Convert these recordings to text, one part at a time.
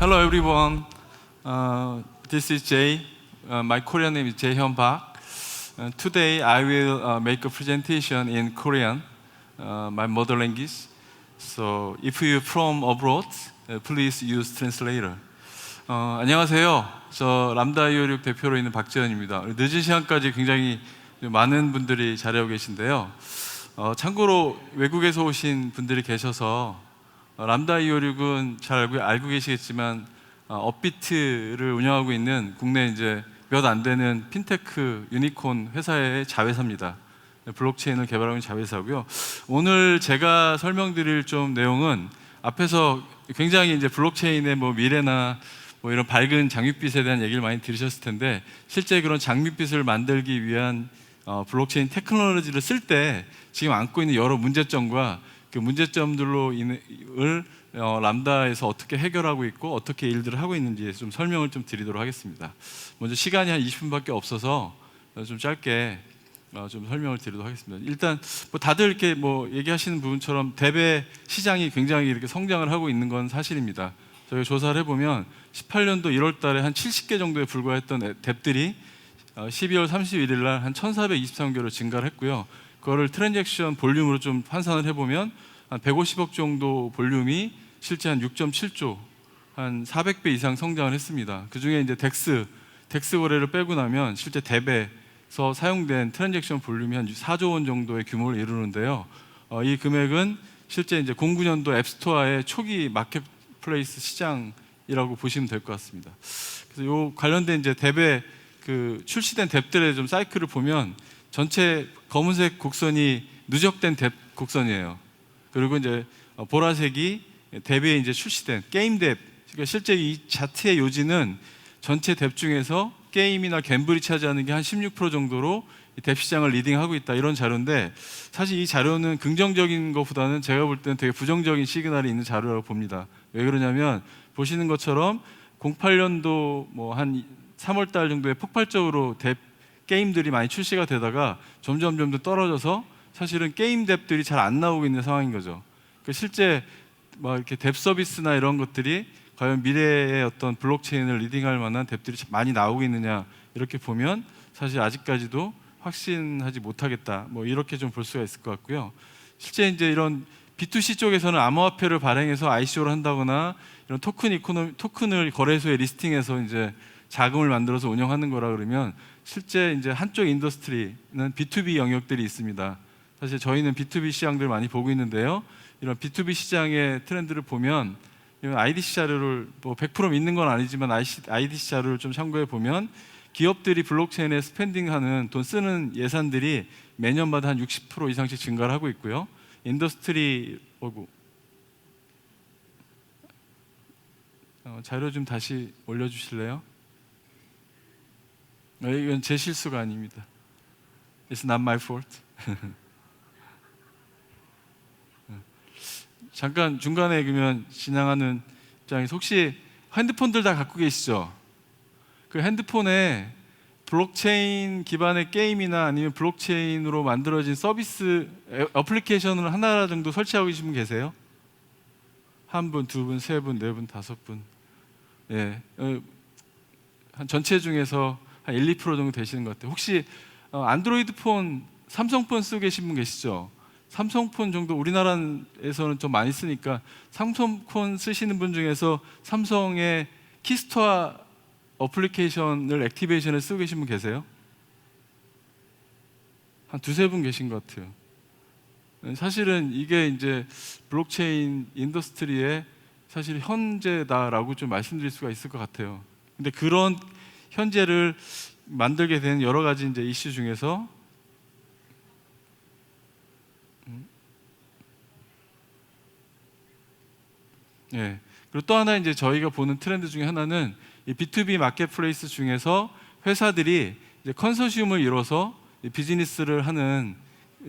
Hello everyone. This is Jay. My Korean name is Jae Hyun Park. Today I will make a presentation in Korean, my mother language. So if you from abroad, please use translator. 안녕하세요. 저 람다 256 대표로 있는 박재현입니다. 늦은 시간까지 굉장히 많은 분들이 자리하고 계신데요. 참고로 외국에서 오신 분들이 계셔서 람다 256은 잘 알고 계시겠지만 업비트를 운영하고 있는 국내 이제 몇 안 되는 핀테크 유니콘 회사의 자회사입니다. 블록체인을 개발하고 있는 자회사고요. 오늘 제가 설명드릴 좀 내용은 앞에서 굉장히 이제 블록체인의 뭐 미래나 뭐 이런 밝은 장밋빛에 대한 얘기를 많이 들으셨을 텐데 실제 그런 장밋빛을 만들기 위한 블록체인 테크놀로지를 쓸 때 지금 안고 있는 여러 문제점과 그 문제점들로 람다에서 어떻게 해결하고 있고 어떻게 일들을 하고 있는지 좀 설명을 좀 드리도록 하겠습니다. 먼저 시간이 한 20분밖에 없어서 좀 짧게 좀 설명을 드리도록 하겠습니다. 일단 뭐 다들 이렇게 뭐 얘기하시는 부분처럼 뎁의 시장이 굉장히 이렇게 성장을 하고 있는 건 사실입니다. 저희가 조사를 해보면 18년도 1월 달에 한 70개 정도에 불과했던 뎁들이 12월 31일 날 한 1423개로 증가를 했고요. 그거를 트랜잭션 볼륨으로 좀 환산을 해보면 한 150억 정도 볼륨이 실제 한 6.7조, 한 400배 이상 성장을 했습니다. 그 중에 이제 덱스 거래를 빼고 나면 실제 뎁에서 사용된 트랜잭션 볼륨이 한 4조 원 정도의 규모를 이루는데요. 이 금액은 실제 이제 09년도 앱스토어의 초기 마켓플레이스 시장이라고 보시면 될 것 같습니다. 그래서 요 관련된 이제 뎁의 그 출시된 뎁들의 좀 사이클을 보면 전체 검은색 곡선이 누적된 뎁 곡선이에요. 그리고 이제 보라색이 뎁에 이제 출시된 게임 뎁. 그러니까 실제 이 차트의 요지는 전체 뎁 중에서 게임이나 갬블이 차지하는 게 한 16% 정도로 이 뎁 시장을 리딩하고 있다 이런 자료인데 사실 이 자료는 긍정적인 것보다는 제가 볼 때는 되게 부정적인 시그널이 있는 자료라고 봅니다. 왜 그러냐면 보시는 것처럼 08년도 뭐 한 3월 달 정도에 폭발적으로 뎁 게임들이 많이 출시가 되다가 점점 떨어져서 사실은 게임 뎁들이 잘 안 나오고 있는 상황인 거죠. 그러니까 실제 뭐 이렇게 뎁 서비스나 이런 것들이 과연 미래의 어떤 블록체인을 리딩할 만한 뎁들이 많이 나오고 있느냐 이렇게 보면 사실 아직까지도 확신하지 못하겠다. 뭐 이렇게 좀 볼 수가 있을 것 같고요. 실제 이제 이런 B2C 쪽에서는 암호화폐를 발행해서 ICO를 한다거나 이런 토큰을 거래소에 리스팅해서 이제 자금을 만들어서 운영하는 거라 그러면 실제 이제 한쪽 인더스트리는 B2B 영역들이 있습니다. 사실 저희는 B2B 시장들 많이 보고 있는데요. 이런 B2B 시장의 트렌드를 보면 이런 IDC 자료를 뭐 100% 믿는 건 아니지만 IDC 자료를 좀 참고해 보면 기업들이 블록체인에 스pen딩하는 돈 쓰는 예산들이 매년마다 한 60% 이상씩 증가를 하고 있고요. 인더스트리 자료 좀 다시 올려주실래요? 이건 제 실수가 아닙니다. It's not my fault. 잠깐 중간에 그러면 지나가는 입장에서 혹시 핸드폰들 다 갖고 계시죠? 그 핸드폰에 블록체인 기반의 게임이나 아니면 블록체인으로 만들어진 서비스 어플리케이션을 하나 정도 설치하고 계신 분 계세요? 한 분, 두 분, 세 분, 네 분, 다섯 분. 예, 한 전체 중에서 한 1, 2% 정도 되시는 것 같아요. 혹시 안드로이드 폰, 삼성폰 쓰고 계신 분 계시죠? 삼성폰 정도 우리나라에서는 좀 많이 쓰니까 삼성폰 쓰시는 분 중에서 삼성의 키스토어 어플리케이션을 액티베이션에 쓰고 계신 분 계세요? 한 두세 분 계신 것 같아요. 사실은 이게 이제 블록체인 인더스트리의 사실 현재다라고 좀 말씀드릴 수가 있을 것 같아요. 근데 그런 현재를 만들게 된 여러 가지 이제 이슈 중에서 예. 그리고 또 하나 이제 저희가 보는 트렌드 중에 하나는 이 B2B 마켓플레이스 중에서 회사들이 이제 컨소시엄을 이뤄서 비즈니스를 하는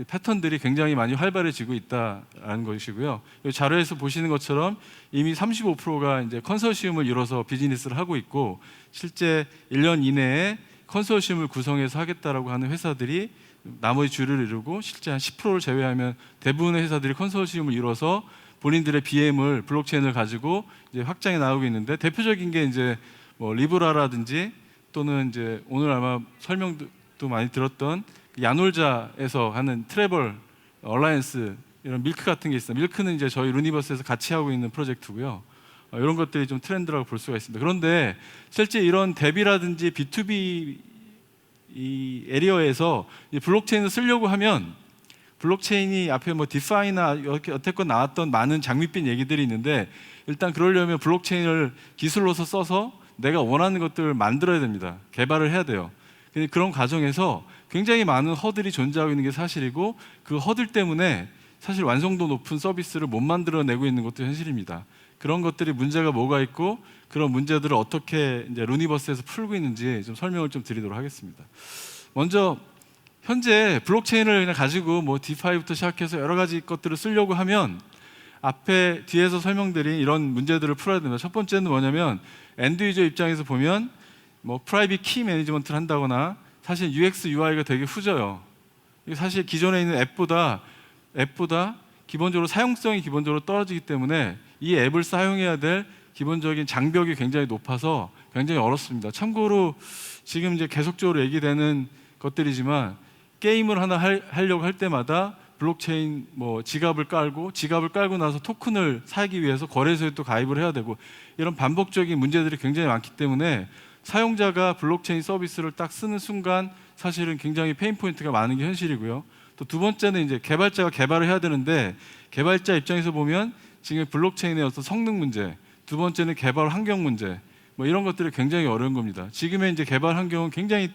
패턴들이 굉장히 많이 활발해지고 있다라는 것이고요. 이 자료에서 보시는 것처럼 이미 35%가 이제 컨소시엄을 이뤄서 비즈니스를 하고 있고 실제 1년 이내에 컨소시엄을 구성해서 하겠다라고 하는 회사들이 나머지 주를 이루고 실제 한 10%를 제외하면 대부분의 회사들이 컨소시엄을 이뤄서 본인들의 BM을 블록체인을 가지고 이제 확장해 나가고 있는데, 대표적인 게 이제 뭐 리브라라든지 또는 이제 오늘 아마 설명도 많이 들었던 야놀자에서 하는 트래블 얼라이언스, 이런 밀크 같은 게 있어요. 밀크는 이제 저희 루니버스에서 같이 하고 있는 프로젝트고요. 이런 것들이 좀 트렌드라고 볼 수가 있습니다. 그런데 실제 이런 대비라든지 B2B 이 에리어에서 이 블록체인을 쓰려고 하면, 블록체인이 앞에 뭐 디파이나 여태껏 나왔던 많은 장밋빛 얘기들이 있는데, 일단 그러려면 블록체인을 기술로서 써서 내가 원하는 것들을 만들어야 됩니다. 개발을 해야 돼요. 근데 그런 과정에서 굉장히 많은 허들이 존재하고 있는 게 사실이고, 그 허들 때문에 사실 완성도 높은 서비스를 못 만들어내고 있는 것도 현실입니다. 그런 것들이 문제가 뭐가 있고, 그런 문제들을 어떻게 이제 루니버스에서 풀고 있는지 좀 설명을 좀 드리도록 하겠습니다. 먼저 현재 블록체인을 그냥 가지고 뭐 디파이부터 시작해서 여러 가지 것들을 쓰려고 하면 앞에 뒤에서 설명드린 이런 문제들을 풀어야 됩니다. 첫 번째는 뭐냐면, 엔드 유저 입장에서 보면 뭐 프라이빗 키 매니지먼트를 한다거나, 사실 UX, UI가 되게 후져요. 이게 사실 기존에 있는 앱보다 기본적으로 사용성이 기본적으로 떨어지기 때문에 이 앱을 사용해야 될 기본적인 장벽이 굉장히 높아서 굉장히 어렵습니다. 참고로 지금 이제 계속적으로 얘기되는 것들이지만, 게임을 하나 하려고 할 때마다 블록체인 뭐 지갑을 깔고 나서 토큰을 사기 위해서 거래소에 또 가입을 해야 되고, 이런 반복적인 문제들이 굉장히 많기 때문에 사용자가 블록체인 서비스를 딱 쓰는 순간 사실은 굉장히 페인 포인트가 많은 게 현실이고요. 또 두 번째는 이제 개발자가 개발을 해야 되는데, 개발자 입장에서 보면 지금 블록체인의 어떤 성능 문제, 두 번째는 개발 환경 문제, 뭐 이런 것들이 굉장히 어려운 겁니다. 지금의 이제 개발 환경은 굉장히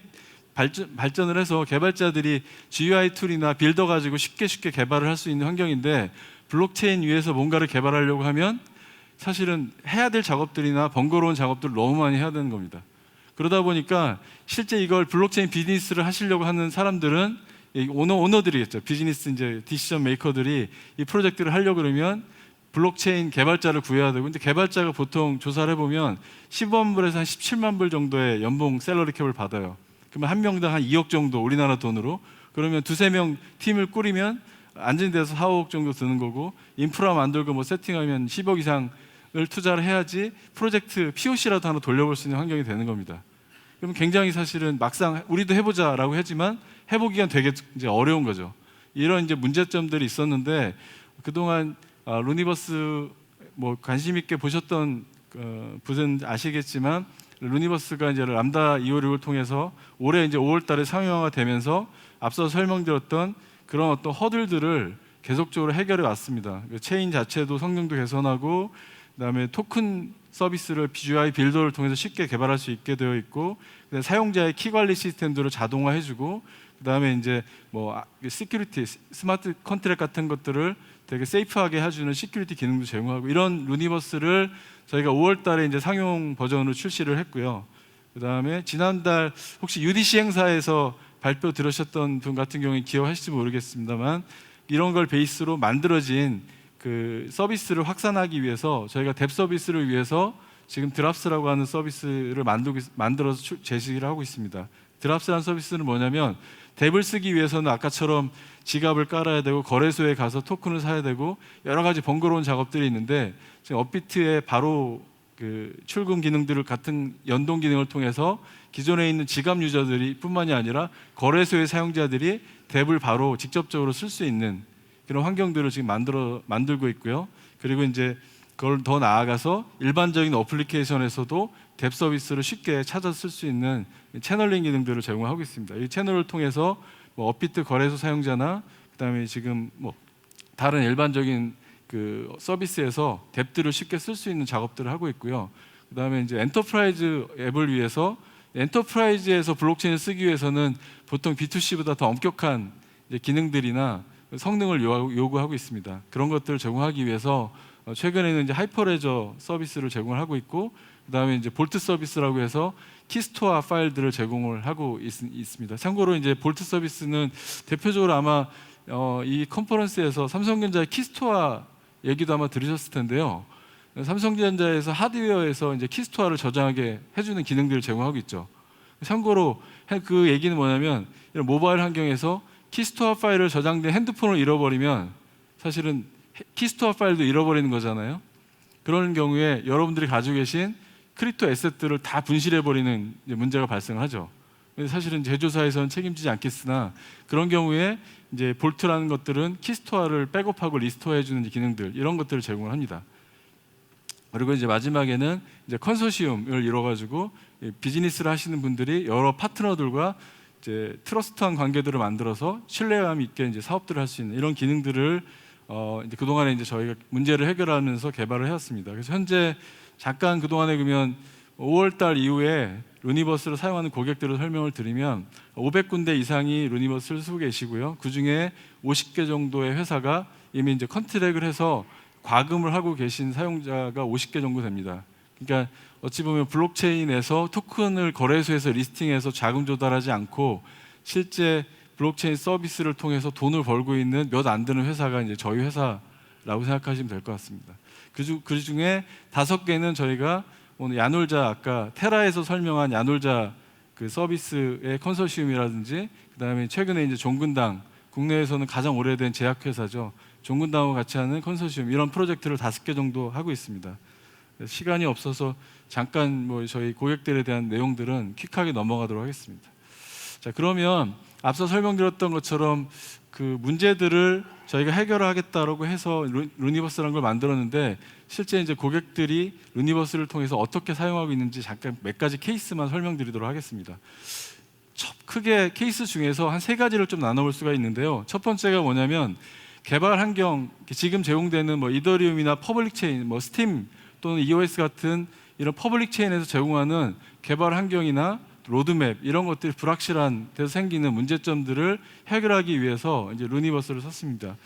발전을 해서 개발자들이 GUI 툴이나 빌더 가지고 쉽게 개발을 할 수 있는 환경인데, 블록체인 위에서 뭔가를 개발하려고 하면 사실은 해야 될 작업들이나 번거로운 작업들을 너무 많이 해야 되는 겁니다. 그러다 보니까 실제 이걸 블록체인 비즈니스를 하시려고 하는 사람들은, 오너들이겠죠. 비즈니스 이제 디시전 메이커들이 이 프로젝트를 하려고 그러면 블록체인 개발자를 구해야 되고, 근데 개발자가 보통 조사를 해보면 15만 불에서 한 17만 불 정도의 연봉 샐러리 캡을 받아요. 그러면 한 명당 한 2억 정도, 우리나라 돈으로. 그러면 두세 명 팀을 꾸리면 안진돼서 4, 5억 정도 드는 거고, 인프라 만들고 뭐 세팅하면 10억 이상을 투자를 해야지 프로젝트 POC라도 하나 돌려볼 수 있는 환경이 되는 겁니다. 그러면 굉장히 사실은 막상 우리도 해보자라고 하지만 해보기가 되게 이제 어려운 거죠. 이런 이제 문제점들이 있었는데, 그동안 루니버스 뭐 관심 있게 보셨던 분은 아시겠지만, 루니버스가 이제 람다 256을 통해서 올해 이제 5월달에 상용화가 되면서 앞서 설명드렸던 그런 어떤 허들들을 계속적으로 해결해 왔습니다. 체인 자체도 성능도 개선하고, 그다음에 토큰 서비스를 GUI 빌더를 통해서 쉽게 개발할 수 있게 되어 있고, 사용자의 키 관리 시스템들을 자동화해주고, 그다음에 이제 뭐 시큐리티, 스마트 컨트랙 같은 것들을 되게 세이프하게 해주는 시큐리티 기능도 제공하고, 이런 루니버스를 저희가 5월달에 이제 상용 버전으로 출시를 했고요. 그다음에 지난달 혹시 UDC 행사에서 발표 들으셨던 분 같은 경우에 기억하실지 모르겠습니다만, 이런 걸 베이스로 만들어진 그 서비스를 확산하기 위해서 저희가 뎁 서비스를 위해서 지금 드랍스라고 하는 서비스를 만들어서 제시를 하고 있습니다. 드랍스라는 서비스는 뭐냐면, 뎁을 쓰기 위해서는 아까처럼 지갑을 깔아야 되고 거래소에 가서 토큰을 사야 되고 여러 가지 번거로운 작업들이 있는데, 지금 업비트의 바로 그 출금 기능들을 같은 연동 기능을 통해서 기존에 있는 지갑 유저들이 뿐만이 아니라 거래소의 사용자들이 뎁을 바로 직접적으로 쓸 수 있는 그런 환경들을 지금 만들고 있고요. 그리고 이제 그걸 더 나아가서 일반적인 어플리케이션에서도 뎁 서비스를 쉽게 찾아 쓸 수 있는 채널링 기능들을 제공하고 있습니다. 이 채널을 통해서 뭐 업비트 거래소 사용자나 그다음에 지금 뭐 다른 일반적인 그 서비스에서 뎁들을 쉽게 쓸 수 있는 작업들을 하고 있고요. 그다음에 이제 엔터프라이즈 앱을 위해서, 엔터프라이즈에서 블록체인을 쓰기 위해서는 보통 B2C보다 더 엄격한 이제 기능들이나 성능을 요구하고 있습니다. 그런 것들을 제공하기 위해서 최근에는 이제 하이퍼레저 서비스를 제공을 하고 있고, 그다음에 이제 볼트 서비스라고 해서 키스토어 파일들을 제공을 하고 있습니다. 참고로 이제 볼트 서비스는 대표적으로 아마 이 컨퍼런스에서 삼성전자의 키스토어 얘기도 아마 들으셨을 텐데요. 삼성전자에서 하드웨어에서 이제 키스토어를 저장하게 해주는 기능들을 제공하고 있죠. 참고로 그 얘기는 뭐냐면, 이런 모바일 환경에서 키스토어 파일을 저장된 핸드폰을 잃어버리면 사실은 키스토어 파일도 잃어버리는 거잖아요. 그런 경우에 여러분들이 가지고 계신 크립토 에셋들을 다 분실해버리는 문제가 발생하죠. 사실은 제조사에서는 책임지지 않겠으나 그런 경우에 이제 볼트라는 것들은 키스토어를 백업하고 리스토어해주는 기능들 이런 것들을 제공을 합니다. 그리고 이제 마지막에는 이제 컨소시엄을 이뤄가지고 비즈니스를 하시는 분들이 여러 파트너들과 이제 트러스트한 관계들을 만들어서 신뢰감 있게 이제 사업들을 할 수 있는 이런 기능들을 이제 그 동안에 이제 저희가 문제를 해결하면서 개발을 해왔습니다. 그래서 현재 잠깐 그 동안에 그러면 5월달 이후에 루니버스를 사용하는 고객들을 설명을 드리면 500군데 이상이 루니버스를 쓰고 계시고요. 그 중에 50개 정도의 회사가 이미 이제 컨트랙을 해서 과금을 하고 계신 사용자가 50개 정도 됩니다. 그러니까 어찌 보면 블록체인에서 토큰을 거래소에서 리스팅해서 자금 조달하지 않고 실제 블록체인 서비스를 통해서 돈을 벌고 있는 몇 안 되는 회사가 이제 저희 회사라고 생각하시면 될 것 같습니다. 그 중에 5개는 저희가 오늘 야놀자 아까 테라에서 설명한 야놀자 그 서비스의 컨소시엄이라든지 그다음에 최근에 이제 종근당 국내에서는 가장 오래된 제약회사죠. 종근당하고 같이 하는 컨소시엄 이런 프로젝트를 5개 정도 하고 있습니다. 시간이 없어서 잠깐 뭐 저희 고객들에 대한 내용들은 퀵하게 넘어가도록 하겠습니다. 자, 그러면 앞서 설명드렸던 것처럼 그 문제들을 저희가 해결하겠다라고 해서 루니버스라는 걸 만들었는데 실제 이제 고객들이 루니버스를 통해서 어떻게 사용하고 있는지 잠깐 몇 가지 케이스만 설명드리도록 하겠습니다. 크게 케이스 중에서 한 3가지를 좀 나눠볼 수가 있는데요. 첫 번째가 뭐냐면 개발 환경, 지금 제공되는 뭐 이더리움이나 퍼블릭 체인, 뭐 스팀 또는 EOS 같은 이런 퍼블릭 체인에서 제공하는 개발 환경이나 로드맵 이런 것들이 불확실한 데서 생기는 문제점들을 해결하기 위해서 이제 루니버스를 썼습니다.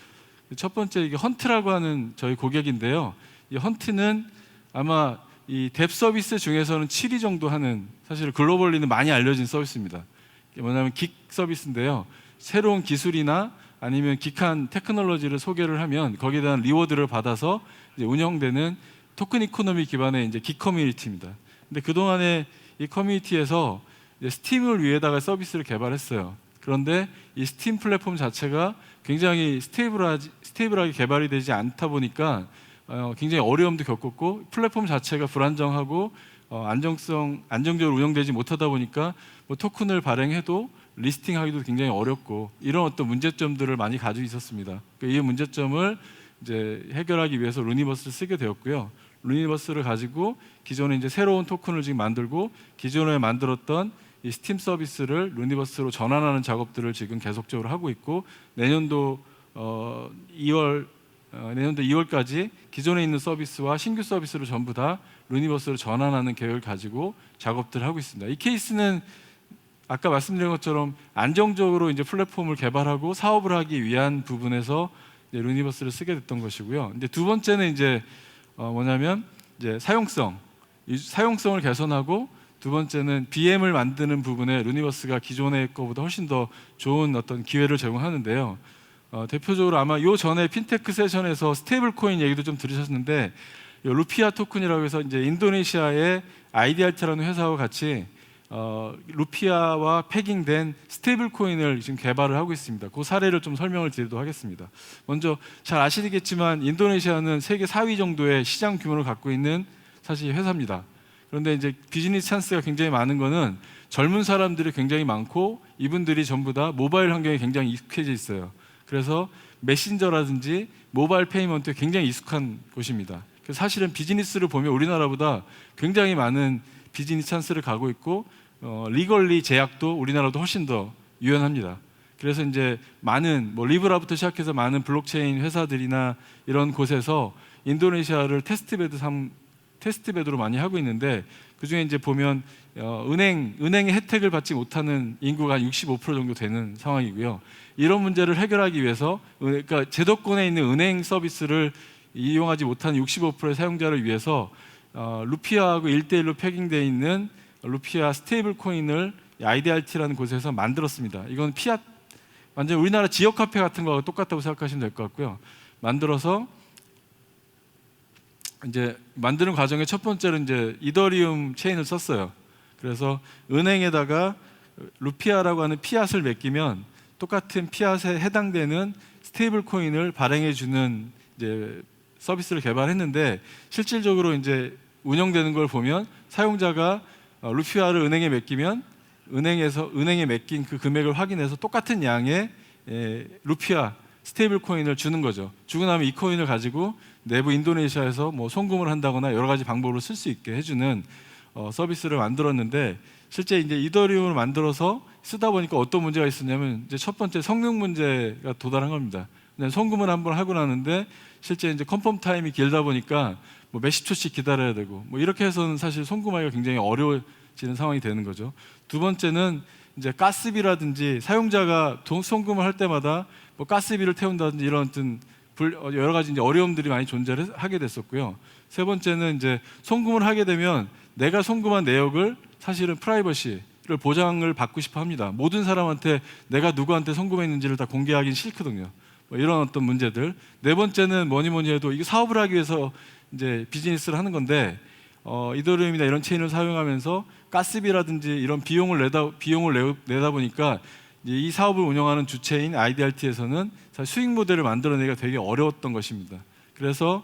첫 번째 이게 헌트라고 하는 저희 고객인데요. 이 헌트는 아마 이 뎁 서비스 중에서는 7위 정도 하는 사실 글로벌리는 많이 알려진 서비스입니다. 이게 뭐냐면 긱 서비스인데요. 새로운 기술이나 아니면 기칸 테크놀로지를 소개를 하면 거기에 대한 리워드를 받아서 이제 운영되는 토큰 이코노미 기반의 이제 긱 커뮤니티입니다. 근데 그 동안에 이 커뮤니티에서 이제 스팀을 위에다가 서비스를 개발했어요. 그런데 이 스팀 플랫폼 자체가 굉장히 스테이블하게 개발이 되지 않다 보니까 굉장히 어려움도 겪었고 플랫폼 자체가 불안정하고 안정적으로 운영되지 못하다 보니까 뭐 토큰을 발행해도 리스팅하기도 굉장히 어렵고 이런 어떤 문제점들을 많이 가지고 있었습니다. 이 문제점을 이제 해결하기 위해서 루니버스를 쓰게 되었고요. 루니버스를 가지고 기존에 이제 새로운 토큰을 지금 만들고 기존에 만들었던 이 스팀 서비스를 루니버스로 전환하는 작업들을 지금 계속적으로 하고 있고 내년도 2월까지 기존에 있는 서비스와 신규 서비스를 전부 다 루니버스로 전환하는 계획을 가지고 작업들을 하고 있습니다. 이 케이스는 아까 말씀드린 것처럼 안정적으로 이제 플랫폼을 개발하고 사업을 하기 위한 부분에서 이제 루니버스를 쓰게 됐던 것이고요. 이제 두 번째는 이제 뭐냐면 이제 사용성을 개선하고 두 번째는 BM을 만드는 부분에 루니버스가 기존의 것보다 훨씬 더 좋은 어떤 기회를 제공하는데요. 대표적으로 아마 요 전에 핀테크 세션에서 스테이블 코인 얘기도 좀 들으셨는데 루피아 토큰이라고 해서 이제 인도네시아의 IDRT라는 회사와 같이 루피아와 패깅된 스테이블 코인을 지금 개발을 하고 있습니다. 그 사례를 좀 설명을 드리도록 하겠습니다. 먼저 잘 아시겠지만 인도네시아는 세계 4위 정도의 시장 규모를 갖고 있는 사실 회사입니다. 그런데 이제 비즈니스 찬스가 굉장히 많은 거는 젊은 사람들이 굉장히 많고 이분들이 전부 다 모바일 환경에 굉장히 익숙해져 있어요. 그래서 메신저라든지 모바일 페이먼트에 굉장히 익숙한 곳입니다. 그래서 사실은 비즈니스를 보면 우리나라보다 굉장히 많은 비즈니스 찬스를 가고 있고 리걸리 제약도 우리나라도 훨씬 더 유연합니다. 그래서 이제 많은 뭐 리브라부터 시작해서 많은 블록체인 회사들이나 이런 곳에서 인도네시아를 테스트베드로 많이 하고 있는데 그 중에 이제 보면 은행의 혜택을 받지 못하는 인구가 한 65% 정도 되는 상황이고요. 이런 문제를 해결하기 위해서 그러니까 제도권에 있는 은행 서비스를 이용하지 못하는 65%의 사용자를 위해서 루피아하고 1대1로 패깅되어 있는 루피아 스테이블 코인을 IDRT라는 곳에서 만들었습니다. 이건 피앗 완전 우리나라 지역 카페 같은 거하고 똑같다고 생각하시면 될 것 같고요. 만들어서 이제 만드는 과정의 첫 번째로 이제 이더리움 체인을 썼어요. 그래서 은행에다가 루피아라고 하는 피앗을 맡기면 똑같은 피앗에 해당되는 스테이블 코인을 발행해 주는 이제 서비스를 개발했는데 실질적으로 이제 운영되는 걸 보면 사용자가 루피아를 은행에 맡기면 은행에 맡긴 그 금액을 확인해서 똑같은 양의 루피아 스테이블 코인을 주는 거죠. 주고 나면 이 코인을 가지고 내부 인도네시아에서 뭐 송금을 한다거나 여러 가지 방법으로 쓸 수 있게 해주는 서비스를 만들었는데 실제 이제 이더리움을 만들어서 쓰다 보니까 어떤 문제가 있었냐면 이제 첫 번째 성능 문제가 도달한 겁니다. 그냥 송금을 한번 하고 나는데 실제 이제 컨펌 타임이 길다 보니까 뭐 몇십 초씩 기다려야 되고 뭐 이렇게 해서는 사실 송금하기가 굉장히 어려워지는 상황이 되는 거죠. 두 번째는 이제 가스비라든지 사용자가 송금을 할 때마다 뭐 가스비를 태운다든지 이런 어떤 여러 가지 이제 어려움들이 많이 존재하게 됐었고요. 세 번째는 이제 송금을 하게 되면 내가 송금한 내역을 사실은 프라이버시를 보장을 받고 싶어 합니다. 모든 사람한테 내가 누구한테 송금했는지를 다 공개하기는 싫거든요. 뭐 이런 어떤 문제들. 네 번째는 뭐니 해도 이게 사업을 하기 위해서 이제 비즈니스를 하는 건데 이더리움이나 이런 체인을 사용하면서 가스비라든지 이런 비용을 내다 보니까 이 사업을 운영하는 주체인 IDRT에서는 사실 수익 모델을 만들어내기가 되게 어려웠던 것입니다. 그래서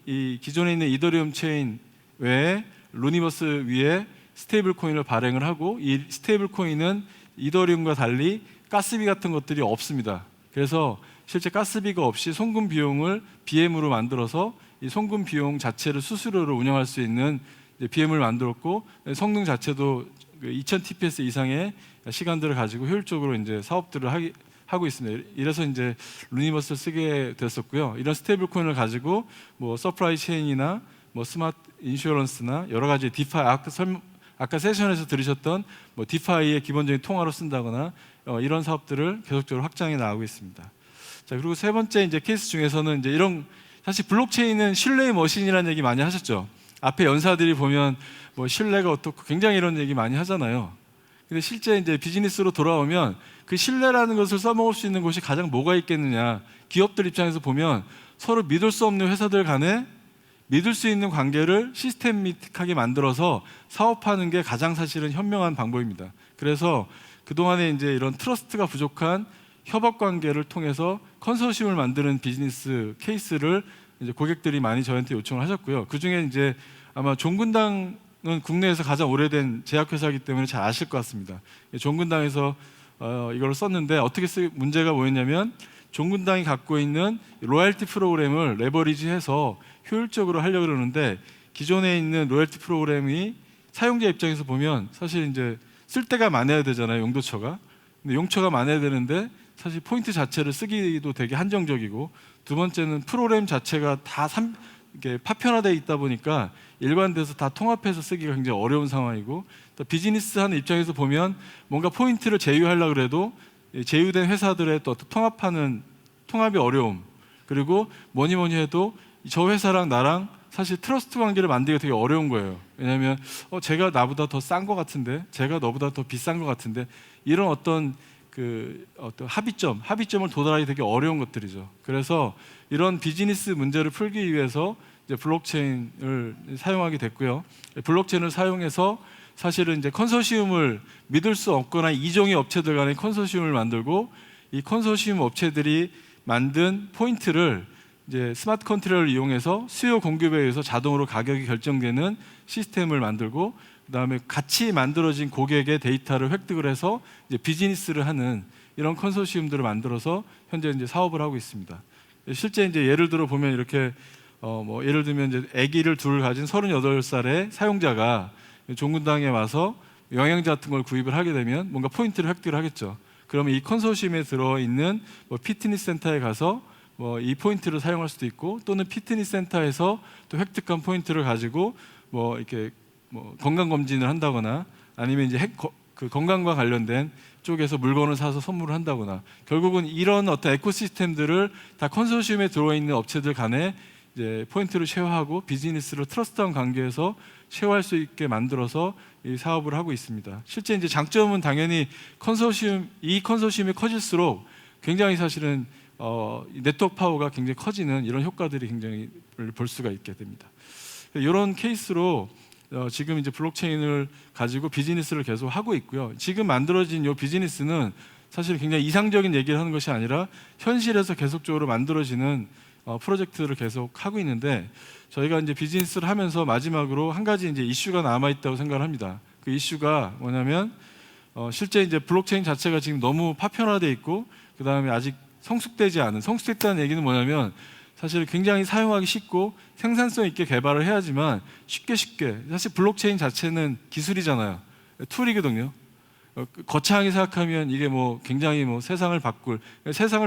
이 기존에 있는 이더리움 체인 외에 루니버스 위에 스테이블 코인을 발행을 하고 이 스테이블 코인은 이더리움과 달리 가스비 같은 것들이 없습니다. 그래서 실제 가스비가 없이 송금 비용을 BM으로 만들어서 이 송금 비용 자체를 수수료로 운영할 수 있는 BM을 만들었고 성능 자체도 2000 TPS 이상의 시간들을 가지고 효율적으로 이제 사업들을 하고 있습니다. 이래서 이제 루니버스를 쓰게 됐었고요. 이런 스테이블 코인을 가지고 뭐 서프라이 체인이나 뭐 스마트 인슈어런스나 여러 가지 디파이 아까 세션에서 들으셨던 뭐 디파이의 기본적인 통화로 쓴다거나 이런 사업들을 계속적으로 확장해 나가고 있습니다. 자, 그리고 세 번째 이제 케이스 중에서는 이제 이런 사실 블록체인은 신뢰의 머신이라는 얘기 많이 하셨죠. 앞에 연사들이 보면 뭐 신뢰가 어떻고 굉장히 이런 얘기 많이 하잖아요. 근데 실제 이제 비즈니스로 돌아오면 그 신뢰라는 것을 써먹을 수 있는 곳이 가장 뭐가 있겠느냐. 기업들 입장에서 보면 서로 믿을 수 없는 회사들 간에 믿을 수 있는 관계를 시스템틱하게 만들어서 사업하는 게 가장 사실은 현명한 방법입니다. 그래서 그동안에 이제 이런 트러스트가 부족한 협업 관계를 통해서 컨소시엄을 만드는 비즈니스 케이스를 이제 고객들이 많이 저한테 요청을 하셨고요. 그 중에 이제 아마 종근당은 국내에서 가장 오래된 제약회사이기 때문에 잘 아실 것 같습니다. 종근당에서 이걸 썼는데 문제가 뭐였냐면 종근당이 갖고 있는 로열티 프로그램을 레버리지해서 효율적으로 하려고 그러는데 기존에 있는 로열티 프로그램이 사용자 입장에서 보면 사실 이제 쓸 데가 많아야 되잖아요, 용도처가. 근데 용처가 많아야 되는데 사실 포인트 자체를 쓰기도 되게 한정적이고 두 번째는 프로그램 자체가 다 이렇게 파편화되어 있다 보니까 일관돼서 다 통합해서 쓰기가 굉장히 어려운 상황이고 또 비즈니스 하는 입장에서 보면 뭔가 포인트를 제휴하려고 해도 제휴된 회사들의 또 통합이 어려움 그리고 뭐니 해도 저 회사랑 나랑 사실 트러스트 관계를 만들기가 되게 어려운 거예요. 왜냐하면 제가 나보다 더 싼 것 같은데 제가 너보다 더 비싼 것 같은데 이런 어떤 합의점을 도달하기 되게 어려운 것들이죠. 그래서 이런 비즈니스 문제를 풀기 위해서 이제 블록체인을 사용하게 됐고요. 블록체인을 사용해서 사실은 이제 컨소시엄을 믿을 수 없거나 이종의 업체들 간의 컨소시엄을 만들고 이 컨소시엄 업체들이 만든 포인트를 이제 스마트 컨트롤을 이용해서 수요 공급에 의해서 자동으로 가격이 결정되는 시스템을 만들고 그다음에 같이 만들어진 고객의 데이터를 획득을 해서 이제 비즈니스를 하는 이런 컨소시엄들을 만들어서 현재 이제 사업을 하고 있습니다. 실제 이제 예를 들어 보면 이렇게 뭐 예를 들면 이제 아기를 둘 가진 38살의 사용자가 종근당에 와서 영양제 같은 걸 구입을 하게 되면 뭔가 포인트를 획득을 하겠죠. 그러면 이 컨소시엄에 들어 있는 뭐 피트니스 센터에 가서 뭐 이 포인트를 사용할 수도 있고 또는 피트니스 센터에서 또 획득한 포인트를 가지고 뭐 이렇게 뭐 건강 검진을 한다거나 아니면 이제 그 건강과 관련된 쪽에서 물건을 사서 선물을 한다거나 결국은 이런 어떤 에코시스템들을 다 컨소시엄에 들어있는 업체들 간에 이제 포인트를 쉐어하고 비즈니스를 트러스트한 관계에서 쉐어할 수 있게 만들어서 이 사업을 하고 있습니다. 실제 이제 장점은 당연히 이 컨소시엄이 커질수록 굉장히 사실은 네트워크 파워가 굉장히 커지는 이런 효과들이 굉장히 볼 수가 있게 됩니다. 이런 케이스로 지금 이제 블록체인을 가지고 비즈니스를 계속 하고 있고요. 지금 만들어진 이 비즈니스는 사실 굉장히 이상적인 얘기를 하는 것이 아니라 현실에서 계속적으로 만들어지는 프로젝트를 계속 하고 있는데 저희가 이제 비즈니스를 하면서 마지막으로 한 가지 이제 이슈가 남아 있다고 생각을 합니다. 그 이슈가 뭐냐면 실제 이제 블록체인 자체가 지금 너무 파편화돼 있고 그 다음에 아직 성숙됐다는 얘기는 뭐냐면 사실 굉장히 사용하기 쉽고 생산성 있게 개발을 해야지만 쉽게 사실 블록체인 자체는 기술이잖아요. 툴이거든요. 거창하게 생각하면 이게 뭐 굉장히 뭐 세상을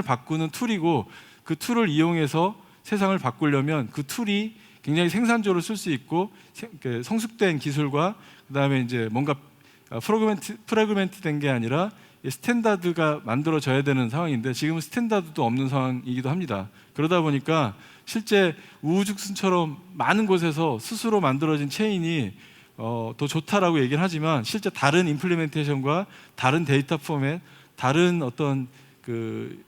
바꾸는 툴이고 그 툴을 이용해서 세상을 바꾸려면 그 툴이 굉장히 생산적으로 쓸 수 있고 성숙된 기술과 그다음에 이제 뭔가 프래그멘트 된 게 아니라 스탠다드가 만들어져야 되는 상황인데 지금은 스탠다드도 없는 상황이기도 합니다. 그러다 보니까 실제 우후죽순처럼 많은 곳에서 스스로 만들어진 체인이 더 좋다라고 얘기를 하지만 실제 다른 임플리멘테이션과 다른 데이터 포맷, 다른 어떤 그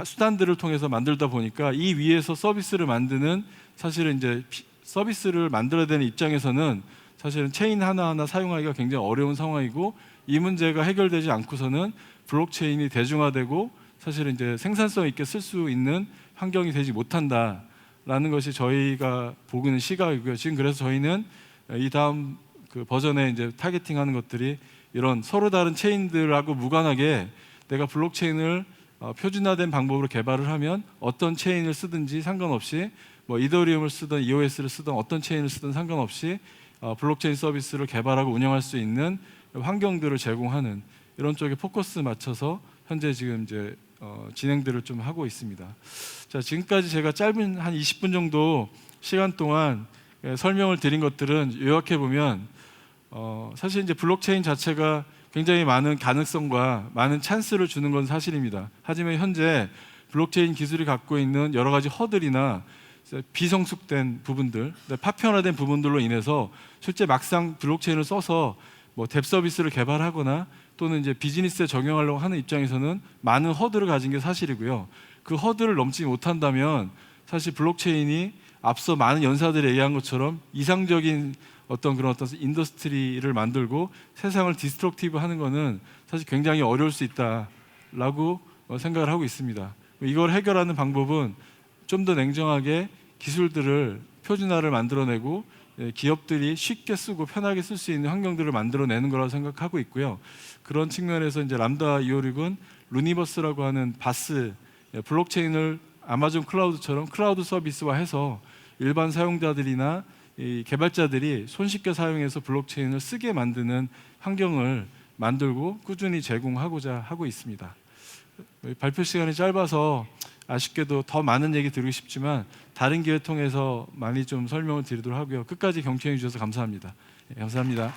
수단들을 통해서 만들다 보니까 이 위에서 서비스를 만드는 사실은 이제 서비스를 만들어야 되는 입장에서는 사실은 체인 하나하나 사용하기가 굉장히 어려운 상황이고 이 문제가 해결되지 않고서는 블록체인이 대중화되고 사실은 이제 생산성 있게 쓸 수 있는 환경이 되지 못한다라는 것이 저희가 보고 있는 시각이고요. 지금 그래서 저희는 이 다음 그 버전에 이제 타겟팅하는 것들이 이런 서로 다른 체인들하고 무관하게 내가 블록체인을 표준화된 방법으로 개발을 하면 어떤 체인을 쓰든지 상관없이 뭐 이더리움을 쓰든 EOS를 쓰든 어떤 체인을 쓰든 상관없이 블록체인 서비스를 개발하고 운영할 수 있는 환경들을 제공하는 이런 쪽에 포커스 맞춰서 현재 지금 이제 진행들을 좀 하고 있습니다. 자, 지금까지 제가 짧은 한 20분 정도 시간 동안 설명을 드린 것들은 요약해 보면 사실 이제 블록체인 자체가 굉장히 많은 가능성과 많은 찬스를 주는 건 사실입니다. 하지만 현재 블록체인 기술이 갖고 있는 여러 가지 허들이나 비성숙된 부분들, 파편화된 부분들로 인해서 실제 막상 블록체인을 써서 뭐 뎁 서비스를 개발하거나 또는 이제 비즈니스에 적용하려고 하는 입장에서는 많은 허들을 가진 게 사실이고요. 그 허들을 넘지 못한다면 사실 블록체인이 앞서 많은 연사들이 얘기한 것처럼 이상적인 어떤 인더스트리를 만들고 세상을 디스트럭티브 하는 것은 사실 굉장히 어려울 수 있다라고 생각을 하고 있습니다. 이걸 해결하는 방법은 좀 더 냉정하게 기술들을 표준화를 만들어내고 기업들이 쉽게 쓰고 편하게 쓸 수 있는 환경들을 만들어내는 거라고 생각하고 있고요. 그런 측면에서 이제 람다 256은 루니버스라고 하는 바스 블록체인을 아마존 클라우드처럼 클라우드 서비스화해서 일반 사용자들이나 이 개발자들이 손쉽게 사용해서 블록체인을 쓰게 만드는 환경을 만들고 꾸준히 제공하고자 하고 있습니다. 발표 시간이 짧아서 아쉽게도 더 많은 얘기 드리고 싶지만 다른 기회 통해서 많이 좀 설명을 드리도록 하고요. 끝까지 경청해 주셔서 감사합니다. 감사합니다.